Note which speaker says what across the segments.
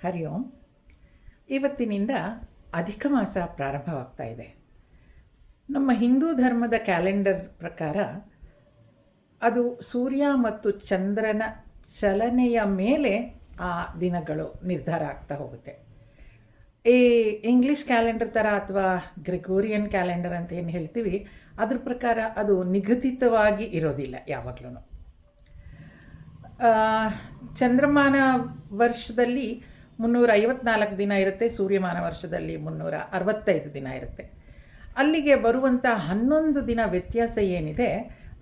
Speaker 1: ಹರಿ ಓಂ. ಇವತ್ತಿನಿಂದ ಅಧಿಕ ಮಾಸ ಪ್ರಾರಂಭವಾಗ್ತಾ ಇದೆ. ನಮ್ಮ ಹಿಂದೂ ಧರ್ಮದ ಕ್ಯಾಲೆಂಡರ್ ಪ್ರಕಾರ ಅದು ಸೂರ್ಯ ಮತ್ತು ಚಂದ್ರನ ಚಲನೆಯ ಮೇಲೆ ಆ ದಿನಗಳು ನಿರ್ಧಾರ ಆಗ್ತಾ ಹೋಗುತ್ತೆ. ಈ ಇಂಗ್ಲೀಷ್ ಕ್ಯಾಲೆಂಡರ್ ಥರ ಅಥವಾ ಗ್ರೆಗೋರಿಯನ್ ಕ್ಯಾಲೆಂಡರ್ ಅಂತ ಏನು ಹೇಳ್ತೀವಿ, ಅದ್ರ ಪ್ರಕಾರ ಅದು ನಿಗದಿತವಾಗಿ ಇರೋದಿಲ್ಲ ಯಾವಾಗಲೂ. ಚಂದ್ರಮಾನ ವರ್ಷದಲ್ಲಿ 354 ದಿನ ಇರುತ್ತೆ, ಸೂರ್ಯಮಾನ ವರ್ಷದಲ್ಲಿ 365 ದಿನ ಇರುತ್ತೆ. ಅಲ್ಲಿಗೆ ಬರುವಂಥ 11 ದಿನ ವ್ಯತ್ಯಾಸ ಏನಿದೆ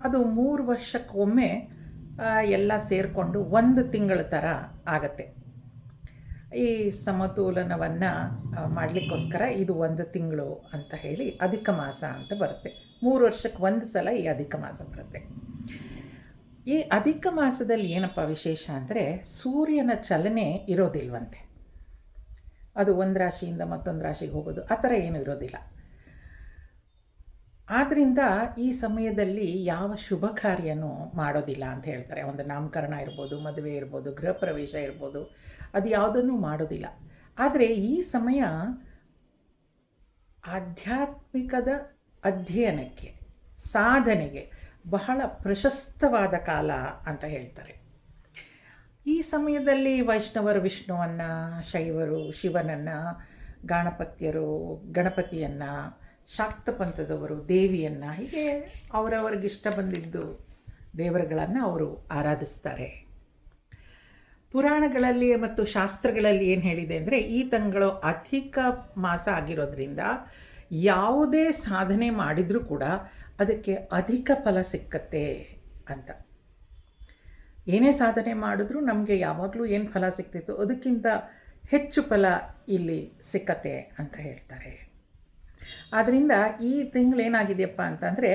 Speaker 1: ಅದು 3 ವರ್ಷಕ್ಕೊಮ್ಮೆ ಎಲ್ಲ ಸೇರಿಕೊಂಡು 1 ತಿಂಗಳ ಥರ ಆಗತ್ತೆ. ಈ ಸಮತೋಲನವನ್ನು ಮಾಡಲಿಕ್ಕೋಸ್ಕರ ಇದು 1 ತಿಂಗಳು ಅಂತ ಹೇಳಿ ಅಧಿಕ ಮಾಸ ಅಂತ ಬರುತ್ತೆ. 3 ವರ್ಷಕ್ಕೆ 1 ಸಲ ಈ ಅಧಿಕ ಮಾಸ ಬರುತ್ತೆ. ಈ ಅಧಿಕ ಮಾಸದಲ್ಲಿ ಏನಪ್ಪ ವಿಶೇಷ ಅಂದರೆ ಸೂರ್ಯನ ಚಲನೆ ಇರೋದಿಲ್ವಂತೆ. ಅದು ಒಂದು ರಾಶಿಯಿಂದ ಮತ್ತೊಂದು ರಾಶಿಗೆ ಹೋಗೋದು ಆ ಥರ ಏನೂ ಇರೋದಿಲ್ಲ. ಆದ್ದರಿಂದ ಈ ಸಮಯದಲ್ಲಿ ಯಾವ ಶುಭ ಕಾರ್ಯನೂ ಮಾಡೋದಿಲ್ಲ ಅಂತ ಹೇಳ್ತಾರೆ. ಒಂದು ನಾಮಕರಣ ಇರ್ಬೋದು, ಮದುವೆ ಇರ್ಬೋದು, ಗೃಹ ಪ್ರವೇಶ ಇರ್ಬೋದು, ಅದು ಯಾವುದನ್ನು ಮಾಡೋದಿಲ್ಲ. ಆದರೆ ಈ ಸಮಯ ಆಧ್ಯಾತ್ಮಿಕದ ಅಧ್ಯಯನಕ್ಕೆ, ಸಾಧನೆಗೆ ಬಹಳ ಪ್ರಶಸ್ತವಾದ ಕಾಲ ಅಂತ ಹೇಳ್ತಾರೆ. ಈ ಸಮಯದಲ್ಲಿ ವೈಷ್ಣವರು ವಿಷ್ಣುವನ್ನು, ಶೈವರು ಶಿವನನ್ನು, ಗಾಣಪತ್ಯರು ಗಣಪತಿಯನ್ನು, ಶಾಕ್ತ ಪಂಥದವರು ದೇವಿಯನ್ನು, ಹೀಗೆ ಅವರವರಿಗಿಷ್ಟ ಬಂದಿದ್ದು ದೇವರುಗಳನ್ನು ಅವರು ಆರಾಧಿಸ್ತಾರೆ. ಪುರಾಣಗಳಲ್ಲಿ ಮತ್ತು ಶಾಸ್ತ್ರಗಳಲ್ಲಿ ಏನು ಹೇಳಿದೆ ಅಂದರೆ ಈ ತಿಂಗಳು ಅಧಿಕ ಮಾಸ ಆಗಿರೋದ್ರಿಂದ ಯಾವುದೇ ಸಾಧನೆ ಮಾಡಿದರೂ ಕೂಡ ಅದಕ್ಕೆ ಅಧಿಕ ಫಲ ಸಿಕ್ಕತ್ತೆ ಅಂತ. ಏನೇ ಸಾಧನೆ ಮಾಡಿದ್ರೂ ನಮಗೆ ಯಾವಾಗಲೂ ಏನು ಫಲ ಸಿಗ್ತಿತ್ತು ಅದಕ್ಕಿಂತ ಹೆಚ್ಚು ಫಲ ಇಲ್ಲಿ ಸಿಕ್ಕತ್ತೆ ಅಂತ ಹೇಳ್ತಾರೆ. ಆದ್ದರಿಂದ ಈ ತಿಂಗಳೇನಾಗಿದೆಯಪ್ಪ ಅಂತಂದರೆ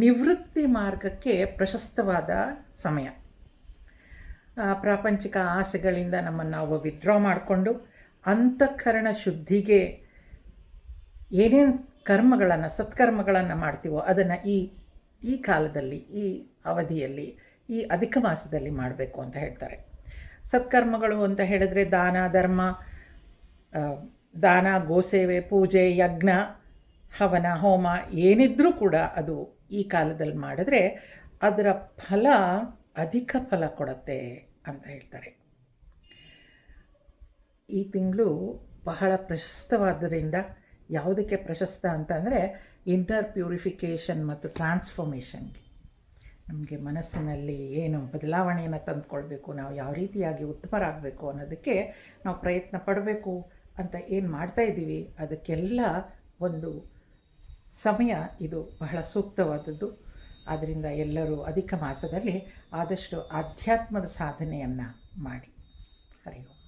Speaker 1: ನಿವೃತ್ತಿ ಮಾರ್ಗಕ್ಕೆ ಪ್ರಶಸ್ತವಾದ ಸಮಯ. ಪ್ರಾಪಂಚಿಕ ಆಸೆಗಳಿಂದ ನಮ್ಮನ್ನು ನಾವು ವಿತ್ಡ್ರಾ ಮಾಡಿಕೊಂಡು ಅಂತಃಕರಣ ಶುದ್ಧಿಗೆ ಏನೇನು ಕರ್ಮಗಳನ್ನು, ಸತ್ಕರ್ಮಗಳನ್ನು ಮಾಡ್ತೀವೋ ಅದನ್ನು ಈ ಕಾಲದಲ್ಲಿ, ಈ ಅವಧಿಯಲ್ಲಿ, ಈ ಅಧಿಕ ಮಾಸದಲ್ಲಿ ಮಾಡಬೇಕು ಅಂತ ಹೇಳ್ತಾರೆ. ಸತ್ಕರ್ಮಗಳು ಅಂತ ಹೇಳಿದ್ರೆ ದಾನ, ಗೋಸೇವೆ, ಪೂಜೆ, ಯಜ್ಞ, ಹವನ, ಹೋಮ ಏನಿದ್ರೂ ಕೂಡ ಅದು ಈ ಕಾಲದಲ್ಲಿ ಮಾಡಿದ್ರೆ ಅದರ ಫಲ ಅಧಿಕ ಫಲ ಕೊಡುತ್ತೆ ಅಂತ ಹೇಳ್ತಾರೆ. ಈ ತಿಂಗಳು ಬಹಳ ಪ್ರಶಸ್ತವಾದ್ದರಿಂದ ಯಾವುದಕ್ಕೆ ಪ್ರಶಸ್ತ ಅಂತಂದರೆ ಇನ್ನರ್ ಪ್ಯೂರಿಫಿಕೇಷನ್ ಮತ್ತು ಟ್ರಾನ್ಸ್ಫಾರ್ಮೇಷನ್ಗೆ. ನಮಗೆ ಮನಸ್ಸಿನಲ್ಲಿ ಏನು ಬದಲಾವಣೆಯನ್ನು ತಂದುಕೊಳ್ಬೇಕು, ನಾವು ಯಾವ ರೀತಿಯಾಗಿ ಉತ್ತಮರಾಗಬೇಕು ಅನ್ನೋದಕ್ಕೆ ನಾವು ಪ್ರಯತ್ನ ಪಡಬೇಕು ಅಂತ ಏನು ಮಾಡ್ತಾಯಿದ್ದೀವಿ ಅದಕ್ಕೆಲ್ಲ ಒಂದು ಸಮಯ ಇದು ಬಹಳ ಸೂಕ್ತವಾದದ್ದು. ಆದ್ದರಿಂದ ಎಲ್ಲರೂ ಅಧಿಕ ಮಾಸದಲ್ಲಿ ಆದಷ್ಟು ಆಧ್ಯಾತ್ಮದ ಸಾಧನೆಯನ್ನು ಮಾಡಿ. ಹರಿ ಓಂ.